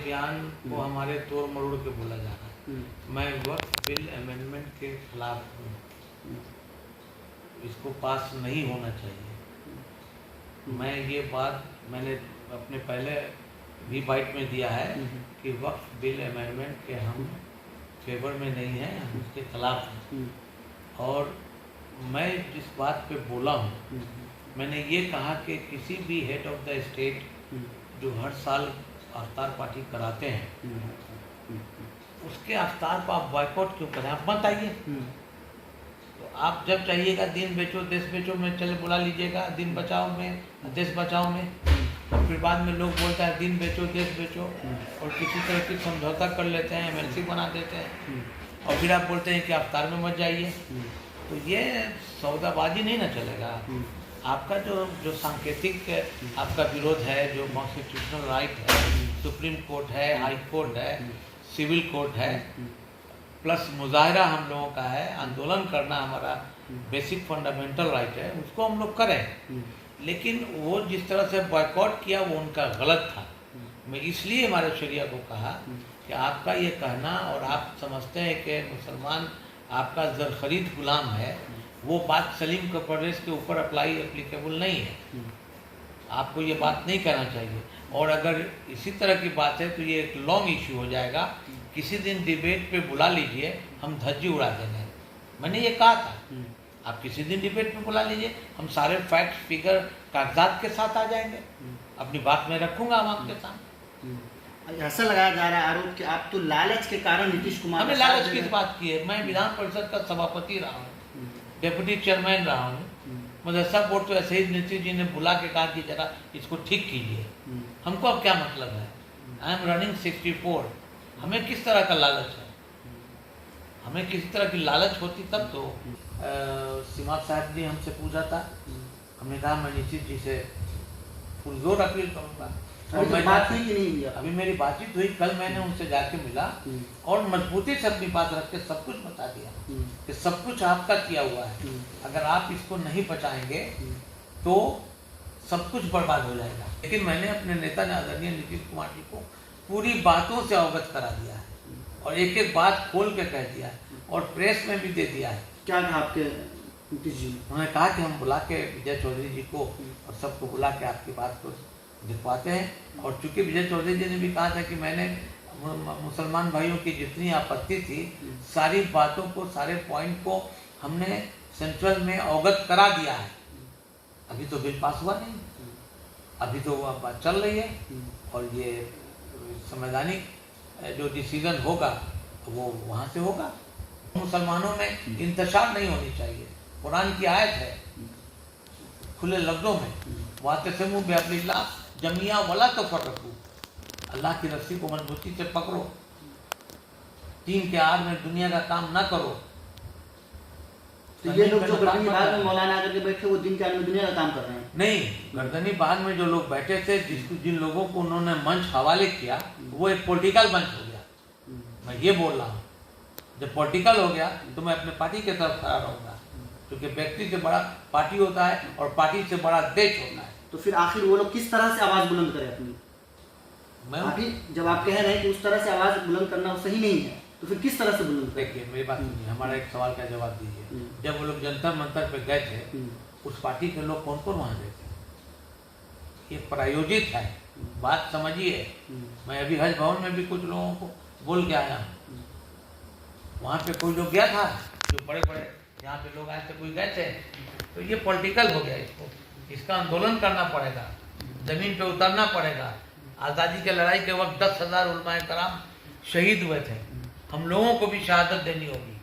बयान को हमारे तोड़ मरोड़ के बोला जा रहा है। मैं वक्फ बिल अमेंडमेंट के खिलाफ हूँ, इसको पास नहीं होना चाहिए। मैं ये बात मैंने अपने पहले भी बाइट में दिया है कि वक्फ बिल अमेंडमेंट के हम फेवर में नहीं हैं, हम उसके खिलाफ हैं। और मैं जिस बात पे बोला हूँ, मैंने ये कहा कि किसी भी हेड ऑफ द स्टेट जो हर साल अफ्तार पार्टी कराते हैं, उसके अफ्तार पर आप बॉयकॉट क्यों करें? आप मत आइए। तो आप जब चाहिएगा दिन बेचो देश बेचो में चले बुला लीजिएगा, दिन बचाओ में देश बचाओ में। और फिर बाद में लोग बोलते हैं दिन बेचो देश बेचो, और किसी तरह की समझौता कर लेते हैं, एमएलसी बना देते हैं, और फिर आप बोलते हैं कि अफ्तार में मत जाइए। तो ये सौदाबाजी नहीं ना चलेगा। आपका जो सांकेतिक आपका विरोध है, जो कॉन्स्टिट्यूशनल राइट है, सुप्रीम कोर्ट है, हाई कोर्ट है, सिविल कोर्ट है, प्लस मुजाहरा हम लोगों का है, आंदोलन करना हमारा बेसिक फंडामेंटल राइट है, उसको हम लोग करें। लेकिन वो जिस तरह से बॉयकॉट किया वो उनका गलत था। मैं इसलिए हमारे शरिया को कहा कि आपका ये कहना, और आप समझते हैं कि मुसलमान आपका जर खरीद गुलाम है, वो बात सलीम परवेज़ के ऊपर एप्लीकेबल नहीं है। आपको ये बात नहीं कहना चाहिए। और अगर इसी तरह की बात है तो ये एक लॉन्ग इशू हो जाएगा। किसी दिन डिबेट पे बुला लीजिए, हम धज्जी उड़ा देंगे। मैंने ये कहा था, आप किसी दिन डिबेट पे बुला लीजिए, हम सारे फैक्ट फिगर कागजात के साथ आ जाएंगे। अपनी बात में रखूंगा हम आपके सामने। ऐसा लगाया जा रहा है आरोप कि आप तो लालच के कारण नीतीश कुमार, हमें लालच किस बात की है? मैं विधान परिषद का सभापति रहा हूँ, डेप्यूटी चेयरमैन रहा हूँ। मुझे सब वोट तो ऐसे ही नीतीश जी ने बुला के कहा कि जरा इसको ठीक कीजिए। हमको अब क्या मतलब है? I am running 64। हमें किस तरह का लालच है? हमें किसी तरह की लालच होती तब तो। सीमा साहब जी हमसे पूछा था, हमने कहा मैं नीतीश जी से पुरजोर अपील करूँगा। और मैं बात नहीं हुई, अभी मेरी बातचीत हुई, कल मैंने उनसे जाके मिला और मजबूती से अपनी बात रख के सब कुछ बता दिया कि सब कुछ आपका किया हुआ है। अगर आप इसको नहीं बचाएंगे तो सब कुछ बर्बाद हो जाएगा। लेकिन मैंने अपने नेता आदरणीय नीतीश कुमार जी को पूरी बातों से अवगत करा दिया है, और एक एक बात खोल के कह दिया है, और प्रेस में भी दे दिया है। क्या कहा आपके नीतीश जी? उन्होंने कहा कि हम बुला के विजय चौधरी जी को और सबको बुला के आपकी बात को दिखवाते हैं। और चूंकि विजय चौधरी जी ने भी कहा था कि मैंने मुसलमान भाइयों की जितनी आपत्ति थी, सारी बातों को, सारे पॉइंट को हमने सेंट्रल में अवगत करा दिया है। अभी तो बिल पास हुआ नहीं, अभी तो वह बात चल रही है, और ये संवैधानिक जो डिसीजन होगा वो वहाँ से होगा। मुसलमानों में इंतशार नहीं होनी चाहिए। कुरान की आयत है खुले लफ्जों में, वातसिमू बिहब्लिल्लाह जमिया वला तफर्रकू, अल्लाह की रस्सी को मजबूती से पकड़ो, तीन के आड़ में दुनिया का काम ना करो। तो ये लोग जो गर्दनी बाग में मौलाना आकर के बैठे, वो दिन के आड़ में दुनिया का काम कर रहे हैं? नहीं, गर्दनी बाग में जो लोग बैठे थे, जिन लोगों को उन्होंने मंच हवाले किया, वो एक पॉलिटिकल मंच हो गया। मैं ये बोल रहा हूँ, जब पॉलिटिकल हो गया तो मैं अपने पार्टी के तरफ खड़ा रहूँगा, क्योंकि व्यक्ति से बड़ा पार्टी होता है और पार्टी से बड़ा देश होता है। तो फिर आखिर वो लोग किस तरह से आवाज़ बुलंद करें अपनी? अभी जब आप कह रहे हैं कि उस तरह से आवाज़ बुलंद करना सही नहीं है, तो फिर किस तरह से बुलंद? देखिए मेरी बात सुनिए, हमारा एक सवाल का जवाब दीजिए। जब वो लोग जंतर मंतर पे गए थे, उस पार्टी के लोग कौन कौन वहाँ गए थे? ये प्रायोजित है, बात समझिए। मैं अभी हज भवन में भी कुछ लोगों को बोल के आया हूँ। वहाँ पे कोई लोग गया था, जो बड़े बड़े यहाँ पे लोग आए थे, कोई गए थे। तो ये पॉलिटिकल हो गया। इसका आंदोलन करना पड़ेगा, जमीन पे उतरना पड़ेगा। आज़ादी के लड़ाई के वक्त 10,000 उलमाए कराम शहीद हुए थे, हम लोगों को भी शहादत देनी होगी।